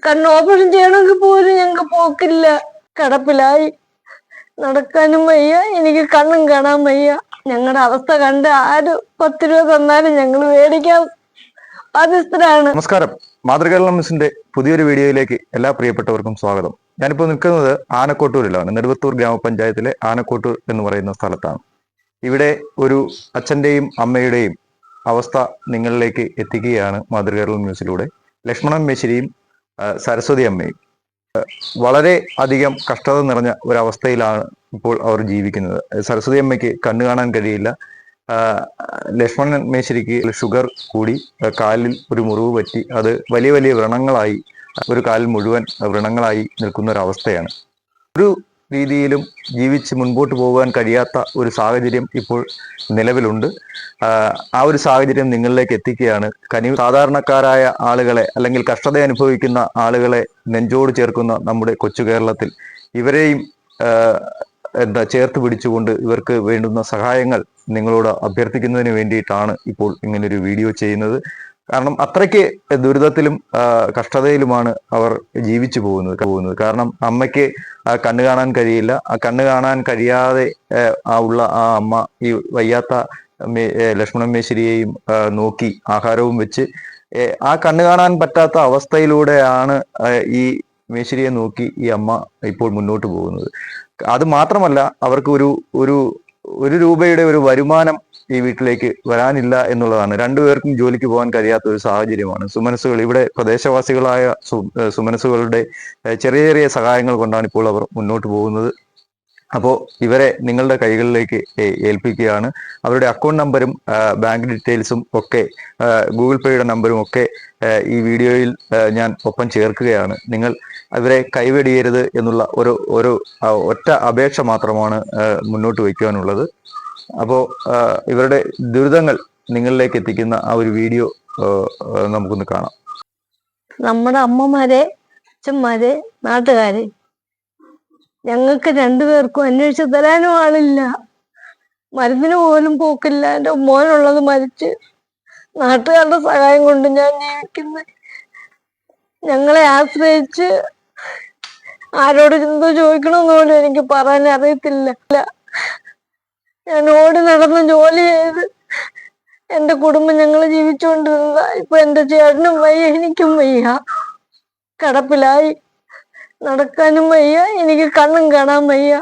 കണ്ണ് ഓപ്പറേഷൻ ചെയ്യണമെങ്കിൽ പോലും ഞങ്ങൾക്ക് പോക്കില്ല. കിടപ്പിലായി, നടക്കാനും വയ്യ, എനിക്ക് കണ്ണും കാണാൻ വയ്യ. ഞങ്ങളുടെ അവസ്ഥ കണ്ട് ആര് 10 രൂപ തന്നാലും ഞങ്ങൾ മേടിക്കാൻ ബാധ്യസ്ഥരാണ്. നമസ്കാരം. മാതൃകേരളം ന്യൂസിന്റെ പുതിയൊരു വീഡിയോയിലേക്ക് എല്ലാ പ്രിയപ്പെട്ടവർക്കും സ്വാഗതം. ഞാനിപ്പോൾ നിൽക്കുന്നത് ആനക്കോട്ടൂരിലാണ്. നെടുവത്തൂർ ഗ്രാമപഞ്ചായത്തിലെ ആനക്കോട്ടൂർ എന്ന് പറയുന്ന സ്ഥലത്താണ്. ഇവിടെ ഒരു അച്ഛന്റെയും അമ്മയുടെയും അവസ്ഥ നിങ്ങളിലേക്ക് എത്തിക്കുകയാണ് മാതൃകേരളം ന്യൂസിലൂടെ. ലക്ഷ്മണൻ മേശ്ശേരിയും സരസ്വതി അമ്മയും വളരെ അധികം കഷ്ടത നിറഞ്ഞ ഒരവസ്ഥയിലാണ് ഇപ്പോൾ അവർ ജീവിക്കുന്നത്. സരസ്വതി അമ്മയ്ക്ക് കണ്ണു കാണാൻ കഴിയില്ല. ലക്ഷ്മണൻ മേശ്ശേരിക്ക് ഷുഗർ കൂടി കാലിൽ ഒരു മുറിവ് പറ്റി അത് വലിയ വലിയ വ്രണങ്ങളായി, ഒരു കാലിൽ മുഴുവൻ വ്രണങ്ങളായി നിൽക്കുന്ന ഒരു അവസ്ഥയാണ്. ഒരു രീതിയിലും ജീവിച്ച് മുൻപോട്ട് പോകാൻ കഴിയാത്ത ഒരു സാഹചര്യം ഇപ്പോൾ നിലവിലുണ്ട്. ആ ഒരു സാഹചര്യം നിങ്ങളിലേക്ക് എത്തിക്കുകയാണ്. സാധാരണക്കാരായ ആളുകളെ അല്ലെങ്കിൽ കഷ്ടത അനുഭവിക്കുന്ന ആളുകളെ നെഞ്ചോട് ചേർക്കുന്ന നമ്മുടെ കൊച്ചു കേരളത്തിൽ ഇവരെയും ചേർത്ത് പിടിച്ചുകൊണ്ട് ഇവർക്ക് വേണ്ടുന്ന സഹായങ്ങൾ നിങ്ങളോട് അഭ്യർത്ഥിക്കുന്നതിന് വേണ്ടിയിട്ടാണ് ഇപ്പോൾ ഇങ്ങനൊരു വീഡിയോ ചെയ്യുന്നത്. കാരണം അത്രയ്ക്ക് ദുരിതത്തിലും കഷ്ടതയിലുമാണ് അവർ ജീവിച്ചു പോകുന്നത്. കാരണം അമ്മയ്ക്ക് കണ്ണു കാണാൻ കഴിയില്ല. ആ കണ്ണു കാണാൻ കഴിയാതെ ഉള്ള ആ അമ്മ ഈ വയ്യാത്ത ലക്ഷ്മണൻ മേശ്ശേരിയെയും നോക്കി ആഹാരവും വെച്ച് ആ കണ്ണു കാണാൻ പറ്റാത്ത അവസ്ഥയിലൂടെയാണ് ഈ മേശ്ശേരിയെ നോക്കി ഈ അമ്മ ഇപ്പോൾ മുന്നോട്ട് പോകുന്നത്. അത് മാത്രമല്ല, അവർക്ക് ഒരു രൂപയുടെ ഒരു വരുമാനം ഈ വീട്ടിലേക്ക് വരാനില്ല എന്നുള്ളതാണ്. രണ്ടുപേർക്കും ജോലിക്ക് പോകാൻ കഴിയാത്ത ഒരു സാഹചര്യമാണ്. സുമനസുകൾ, ഇവിടെ പ്രദേശവാസികളായ സുമനസുകളുടെ ചെറിയ ചെറിയ സഹായങ്ങൾ കൊണ്ടാണ് ഇപ്പോൾ അവർ മുന്നോട്ട് പോകുന്നത്. അപ്പോൾ ഇവരെ നിങ്ങളുടെ കൈകളിലേക്ക് ഏൽപ്പിക്കുകയാണ്. അവരുടെ അക്കൗണ്ട് നമ്പരും ബാങ്ക് ഡീറ്റെയിൽസും ഒക്കെ, ഗൂഗിൾ പേയുടെ നമ്പരും ഒക്കെ ഈ വീഡിയോയിൽ ഞാൻ ഒപ്പം ചേർക്കുകയാണ്. നിങ്ങൾ അവരെ കൈവെടിയരുത് എന്നുള്ള ഒരു ഒറ്റ അപേക്ഷ മാത്രമാണ് മുന്നോട്ട് വയ്ക്കുവാനുള്ളത്. അപ്പോൾ ഇവരുടെ ദുരിതങ്ങൾ നിങ്ങളിലേക്ക് എത്തിക്കുന്ന ആ ഒരു വീഡിയോ നമുക്കൊന്ന് കാണാം. നമ്മുടെ അമ്മമാരെ, അച്ഛന്മാരെ, നാട്ടുകാരെ, ഞങ്ങൾക്ക് രണ്ടുപേർക്കും അന്വേഷിച്ച് തരാനും ആളില്ല. മരുന്നിന് പോലും പോക്കില്ല. എൻ്റെ മോനുള്ളത് മരിച്ച് നാട്ടുകാരുടെ സഹായം കൊണ്ട് ഞാൻ ജീവിക്കുന്നത്. ഞങ്ങളെ ആശ്രയിച്ച് ആരോട് എന്തോ ചോദിക്കണമെന്ന് പോലും എനിക്ക് പറയാൻ അറിയത്തില്ല. ഞാൻ ഓടി നടന്ന് ജോലി ചെയ്ത് എൻ്റെ കുടുംബം ഞങ്ങൾ ജീവിച്ചുകൊണ്ടിരുന്നതാ. ഇപ്പൊ എൻ്റെ ചേട്ടനും വയ്യ, എനിക്കും വയ്യ, കിടപ്പിലായി, നടക്കാനും വയ്യ, എനിക്ക് കണ്ണും കാണാൻ വയ്യ.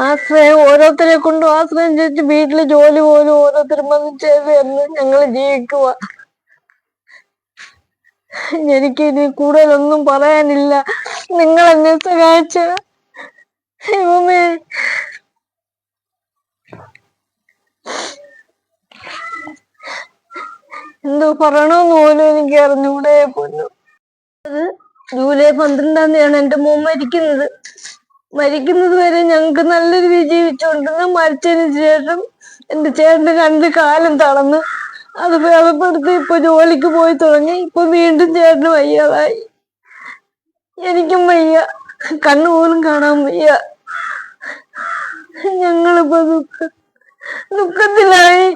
ആശ്രയം ഓരോരുത്തരെ കൊണ്ടും ആശ്രയം ചെയ്ത് വീട്ടില് ജോലി പോലും ഓരോരുത്തരും വന്ന് ചെയ്ത് എന്ന് ഞങ്ങൾ ജീവിക്കുക. എനിക്ക് ഇനി കൂടുതലൊന്നും പറയാനില്ല. നിങ്ങൾ എന്നെ സഹായിച്ച ദൈവമേ, എന്തോ പറയണമെന്ന് പോലും എനിക്ക് അറിഞ്ഞൂടെ പോലും. അത് ജൂലൈ 12-ാം തീയതിയാണ് എൻ്റെ മോൻ മരിക്കുന്നത് വരെ ഞങ്ങൾക്ക് നല്ലൊരു ജീവിച്ചുകൊണ്ടിരുന്ന. മരിച്ചതിന് ശേഷം എൻ്റെ ചേട്ടൻ്റെ 2 കാലും തളർന്ന് അത് ഭേദപ്പെടുത്തി ഇപ്പൊ ജോലിക്ക് പോയി തുടങ്ങി. ഇപ്പൊ വീണ്ടും ചേട്ടന് വയ്യാതായി, എനിക്കും വയ്യ, കണ്ണു പോലും കാണാൻ വയ്യ. ഞങ്ങളിപ്പോ ദുഃഖത്തിലായി.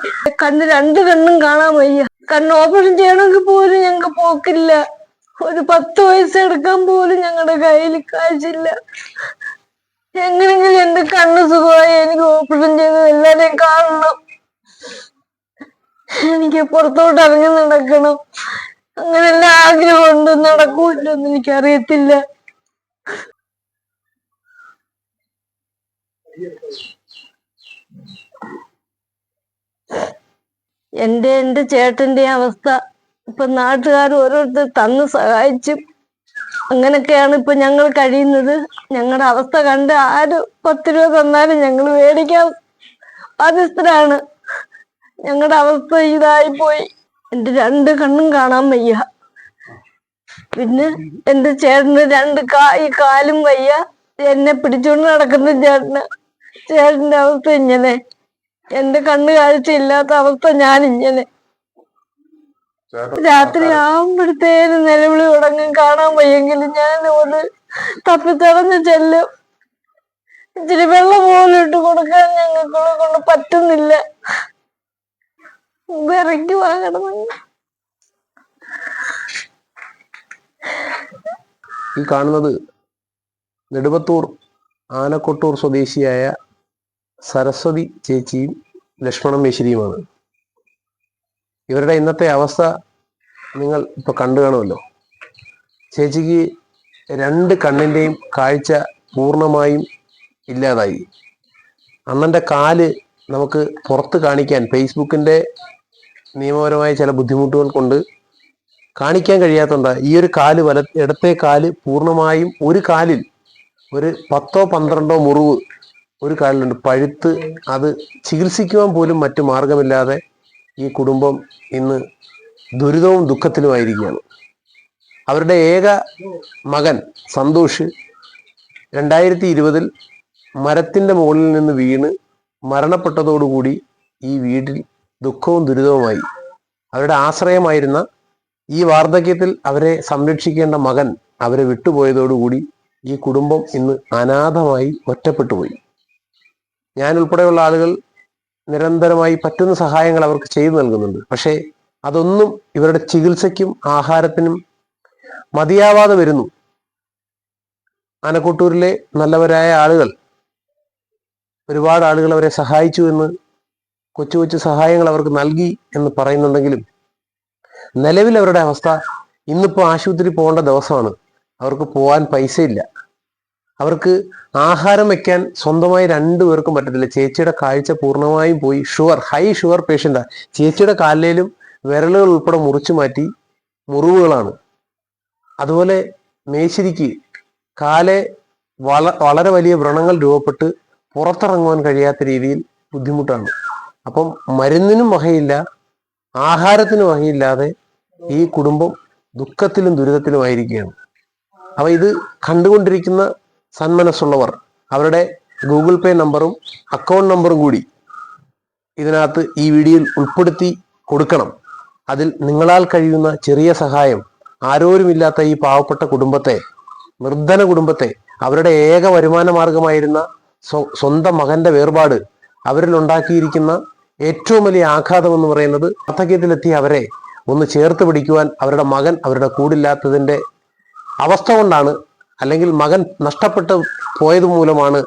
2 കണ്ണും കാണാൻ വയ്യ. കണ്ണ് ഓപ്പറേഷൻ ചെയ്യണമെങ്കിൽ പോലും ഞങ്ങൾക്ക് പോക്കില്ല. ഒരു 10 പൈസ എടുക്കാൻ പോലും ഞങ്ങളുടെ കയ്യിൽ കാശില്ല. എങ്ങനെങ്കിലും എന്റെ കണ്ണ് സുഖമായി എനിക്ക് ഓപ്പറേഷൻ ചെയ്ത് എല്ലാരെയും കാണണം. എനിക്ക് പുറത്തോട്ട് ഇറങ്ങി നടക്കണം. അങ്ങനെല്ലാം ആഗ്രഹമുണ്ട്. നടക്കൂല്ലെന്ന് എനിക്കറിയത്തില്ല. എൻ്റെ ചേട്ടന്റെ അവസ്ഥ ഇപ്പൊ നാട്ടുകാർ ഓരോരുത്തർ തന്ന് സഹായിച്ചും അങ്ങനൊക്കെയാണ് ഇപ്പൊ ഞങ്ങൾ കഴിയുന്നത്. ഞങ്ങളുടെ അവസ്ഥ കണ്ട് ആര് 10 രൂപ തന്നാലും ഞങ്ങൾ മേടിക്കാൻ ബാധ്യസ്ഥരാണ്. ഞങ്ങളുടെ അവസ്ഥ ഇതായിപ്പോയി. എൻ്റെ 2 കണ്ണും കാണാൻ വയ്യ. പിന്നെ എൻ്റെ ചേട്ടന് 2 കാലും വയ്യ. എന്നെ പിടിച്ചോണ്ട് നടക്കുന്ന ചേട്ടന്റെ അവസ്ഥ ഇങ്ങനെ. എൻ്റെ കണ്ണ് കാഴ്ച ഇല്ലാത്ത അവസ്ഥ ഞാൻ ഇങ്ങനെ. രാത്രി ആവുമ്പോഴത്തേനും നിലവിളി തുടങ്ങും. കാണാൻ വയ്യെങ്കിലും ഞാൻ ഒരു തപ്പിത്തടഞ്ഞ് ചെല്ലും. ഇച്ചിരി വെള്ളം പോലും ഇട്ട് കൊടുക്കാൻ ഞങ്ങളെ കൊണ്ട് പറ്റുന്നില്ല. വിറയ്ക്ക് വാങ്ങണം. ഈ കാണുന്നത് നെടുവത്തൂർ ആനക്കൊട്ടൂർ സ്വദേശിയായ സരസ്വതി ചേച്ചിയും ലക്ഷ്മണൻ മേശ്ശേരിയുമാണ്. ഇവരുടെ ഇന്നത്തെ അവസ്ഥ നിങ്ങൾ ഇപ്പോൾ കണ്ടു കാണുമല്ലോ. ചേച്ചിക്ക് 2 കണ്ണിൻ്റെയും കാഴ്ച പൂർണ്ണമായും ഇല്ലാതായി. അണ്ണൻ്റെ കാല് നമുക്ക് പുറത്ത് കാണിക്കാൻ ഫേസ്ബുക്കിൻ്റെ നിയമപരമായ ചില ബുദ്ധിമുട്ടുകൾ കൊണ്ട് കാണിക്കാൻ കഴിയാത്തതുകൊണ്ട് ഈ ഒരു കാല് ഇടത്തെ കാല് പൂർണ്ണമായും ഒരു കാലിൽ ഒരു 10-12 മുറിവ് ഒരു കാലിലുണ്ട്. പഴുത്ത് അത് ചികിത്സിക്കുവാൻ പോലും മറ്റു മാർഗമില്ലാതെ ഈ കുടുംബം ഇന്ന് ദുരിതവും ദുഃഖത്തിലുമായിരിക്കുകയാണ്. അവരുടെ ഏക മകൻ സന്തോഷ് 2020 മരത്തിൻ്റെ മുകളിൽ നിന്ന് വീണ് മരണപ്പെട്ടതോടുകൂടി ഈ വീട്ടിൽ ദുഃഖവും ദുരിതവുമായി. അവരുടെ ആശ്രയമായിരുന്ന ഈ വാർദ്ധക്യത്തിൽ അവരെ സംരക്ഷിക്കേണ്ട മകൻ അവരെ വിട്ടുപോയതോടുകൂടി ഈ കുടുംബം ഇന്ന് അനാഥമായി ഒറ്റപ്പെട്ടു പോയി. ഞാൻ ഉൾപ്പെടെയുള്ള ആളുകൾ നിരന്തരമായി പറ്റുന്ന സഹായങ്ങൾ അവർക്ക് ചെയ്തു നൽകുന്നുണ്ട്. പക്ഷേ അതൊന്നും ഇവരുടെ ചികിത്സയ്ക്കും ആഹാരത്തിനും മതിയാവാതെ വരുന്നു. ആനക്കൊട്ടൂരിലെ നല്ലവരായ ആളുകൾ, ഒരുപാട് ആളുകൾ അവരെ സഹായിച്ചു എന്ന്, കൊച്ചു കൊച്ചു സഹായങ്ങൾ അവർക്ക് നൽകി എന്ന് പറയുന്നുണ്ടെങ്കിലും നിലവിൽ അവരുടെ അവസ്ഥ, ഇന്നിപ്പോൾ ആശുപത്രി പോകേണ്ട ദിവസമാണ്, അവർക്ക് പോകാൻ പൈസയില്ല. അവർക്ക് ആഹാരം വെക്കാൻ സ്വന്തമായി 2 പേർക്കും പറ്റത്തില്ല. ചേച്ചിയുടെ കാഴ്ച പൂർണ്ണമായും പോയി. ഹൈ ഷുഗർ പേഷ്യൻ്റാണ്. ചേച്ചിയുടെ കാലിലും വിരലുകൾ ഉൾപ്പെടെ മുറിച്ചു മാറ്റി മുറിവുകളാണ്. അതുപോലെ മേശ്ശേരിക്ക് കാലെ വളരെ വലിയ വ്രണങ്ങൾ രൂപപ്പെട്ട് പുറത്തിറങ്ങുവാൻ കഴിയാത്ത രീതിയിൽ ബുദ്ധിമുട്ടാണ്. അപ്പം മരുന്നിനും വകയില്ല, ആഹാരത്തിനും വകയില്ലാതെ ഈ കുടുംബം ദുഃഖത്തിലും ദുരിതത്തിലുമായിരിക്കുകയാണ്. അപ്പൊ ഇത് കണ്ടുകൊണ്ടിരിക്കുന്ന സന്മനസ്സുള്ളവർ അവരുടെ ഗൂഗിൾ പേ നമ്പറും അക്കൗണ്ട് നമ്പറും കൂടി ഇതിനകത്ത് ഈ വീഡിയോയിൽ ഉൾപ്പെടുത്തി കൊടുക്കണം. അതിൽ നിങ്ങളാൽ കഴിയുന്ന ചെറിയ സഹായം ആരോരുമില്ലാത്ത ഈ പാവപ്പെട്ട കുടുംബത്തെ, നിർധന കുടുംബത്തെ, അവരുടെ ഏക വരുമാന മാർഗമായിരുന്ന സ്വന്തം മകന്റെ വേർപാട് അവരിൽ ഉണ്ടാക്കിയിരിക്കുന്ന ഏറ്റവും വലിയ ആഘാതം എന്ന് പറയുന്നത്, വാർദ്ധക്യത്തിലെത്തിയ അവരെ ഒന്ന് ചേർത്ത് പിടിക്കുവാൻ അവരുടെ മകൻ അവരുടെ കൂടില്ലാത്തതിൻ്റെ അവസ്ഥ കൊണ്ടാണ്, അല്ലെങ്കിൽ മകൻ നഷ്ടപ്പെട്ട് പോയത് മൂലമാണ്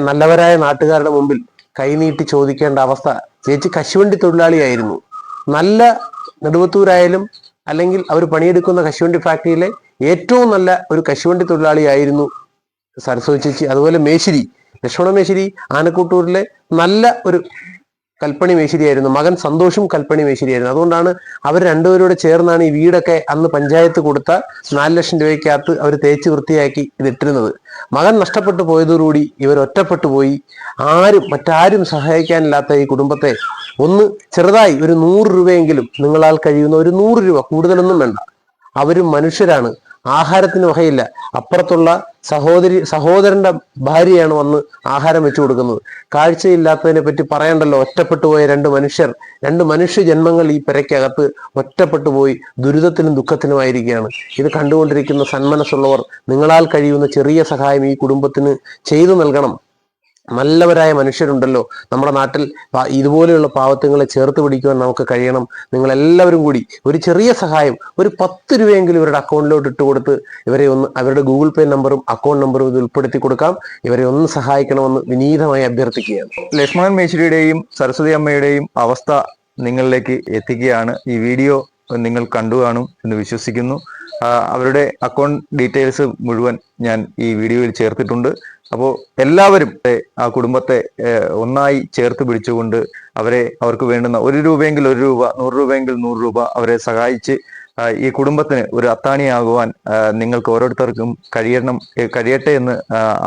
നല്ലവരായ നാട്ടുകാരുടെ മുമ്പിൽ കൈനീട്ടി ചോദിക്കേണ്ട അവസ്ഥ. ചേച്ചി കശുവണ്ടി തൊഴിലാളിയായിരുന്നു. നല്ല നെടുവത്തൂരായാലും അല്ലെങ്കിൽ അവർ പണിയെടുക്കുന്ന കശുവണ്ടി ഫാക്ടറിയിലെ ഏറ്റവും നല്ല ഒരു കശുവണ്ടി തൊഴിലാളിയായിരുന്നു സരസ്വതി ചേച്ചി. അതുപോലെ മേശ്ശേരി, ലക്ഷ്മണ മേശ്ശേരി ആനക്കൊട്ടൂരിലെ നല്ല ഒരു കൽപ്പണി മേശ്ശേരിയായിരുന്നു. മകൻ സന്തോഷും കൽപ്പണി മേശ്ശേരിയായിരുന്നു. അതുകൊണ്ടാണ് അവർ 2 പേരോട് ചേർന്നാണ് ഈ വീടൊക്കെ അന്ന് പഞ്ചായത്ത് കൊടുത്ത 4 ലക്ഷം രൂപയ്ക്കകത്ത് അവർ തേച്ച് വൃത്തിയാക്കി ഇതിട്ടിരുന്നത്. മകൻ നഷ്ടപ്പെട്ടു പോയതോടുകൂടി ഇവർ ഒറ്റപ്പെട്ടു പോയി. മറ്റാരും സഹായിക്കാനില്ലാത്ത ഈ കുടുംബത്തെ ഒന്ന് ചെറുതായി ഒരു 100 രൂപയെങ്കിലും, നിങ്ങളാൽ കഴിയുന്ന ഒരു 100 രൂപ, കൂടുതലൊന്നും വേണ്ട. അവരും മനുഷ്യരാണ്, ആഹാരത്തിന് വകയില്ല. അപ്പുറത്തുള്ള സഹോദരന്റെ ഭാര്യയാണ് വന്ന് ആഹാരം വെച്ചു കൊടുക്കുന്നത്. കാഴ്ചയില്ലാത്തതിനെ പറ്റി പറയണ്ടല്ലോ. ഒറ്റപ്പെട്ടു പോയ 2 മനുഷ്യ ജന്മങ്ങൾ ഈ പെരയ്ക്കകത്ത് ഒറ്റപ്പെട്ടു പോയി ദുരിതത്തിനും ദുഃഖത്തിനുമായിരിക്കുകയാണ്. ഇത് കണ്ടുകൊണ്ടിരിക്കുന്ന സന്മനസ്സുള്ളവർ നിങ്ങളാൽ കഴിയുന്ന ചെറിയ സഹായം ഈ കുടുംബത്തിന് ചെയ്തു നൽകണം. നല്ലവരായ മനുഷ്യരുണ്ടല്ലോ നമ്മുടെ നാട്ടിൽ. ഇതുപോലെയുള്ള പാവത്തുങ്ങളെ ചേർത്ത് പിടിക്കുവാൻ നമുക്ക് കഴിയണം. നിങ്ങളെല്ലാവരും കൂടി ഒരു ചെറിയ സഹായം, ഒരു 10 രൂപയെങ്കിലും ഇവരുടെ അക്കൗണ്ടിലോട്ട് ഇട്ട് കൊടുത്ത് ഇവരെ ഒന്ന്, അവരുടെ ഗൂഗിൾ പേ നമ്പറും അക്കൗണ്ട് നമ്പറും ഇത് ഉൾപ്പെടുത്തി കൊടുക്കാം. ഇവരെ ഒന്ന് സഹായിക്കണമെന്ന് വിനീതമായി അഭ്യർത്ഥിക്കുകയാണ്. ലക്ഷ്മണൻ മേശ്ശേരിയുടെയും സരസ്വതി അമ്മയുടെയും അവസ്ഥ നിങ്ങളിലേക്ക് എത്തിക്കുകയാണ്. ഈ വീഡിയോ നിങ്ങൾ കണ്ടു കാണും എന്ന് വിശ്വസിക്കുന്നു. അവരുടെ അക്കൗണ്ട് ഡീറ്റെയിൽസ് മുഴുവൻ ഞാൻ ഈ വീഡിയോയിൽ ചേർത്തിട്ടുണ്ട്. അപ്പോൾ എല്ലാവരും ആ കുടുംബത്തെ ഒന്നായി ചേർത്ത് പിടിച്ചുകൊണ്ട് അവർക്ക് വേണ്ടുന്ന 1 രൂപയെങ്കിൽ 1 രൂപ, 100 രൂപയെങ്കിൽ 100 രൂപ അവരെ സഹായിച്ച് ഈ കുടുംബത്തിന് ഒരു അത്താണിയാകുവാൻ നിങ്ങൾക്ക് ഓരോരുത്തർക്കും കഴിയട്ടെ എന്ന്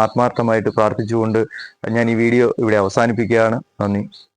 ആത്മാർത്ഥമായിട്ട് പ്രാർത്ഥിച്ചുകൊണ്ട് ഞാൻ ഈ വീഡിയോ ഇവിടെ അവസാനിപ്പിക്കുകയാണ്. നന്ദി.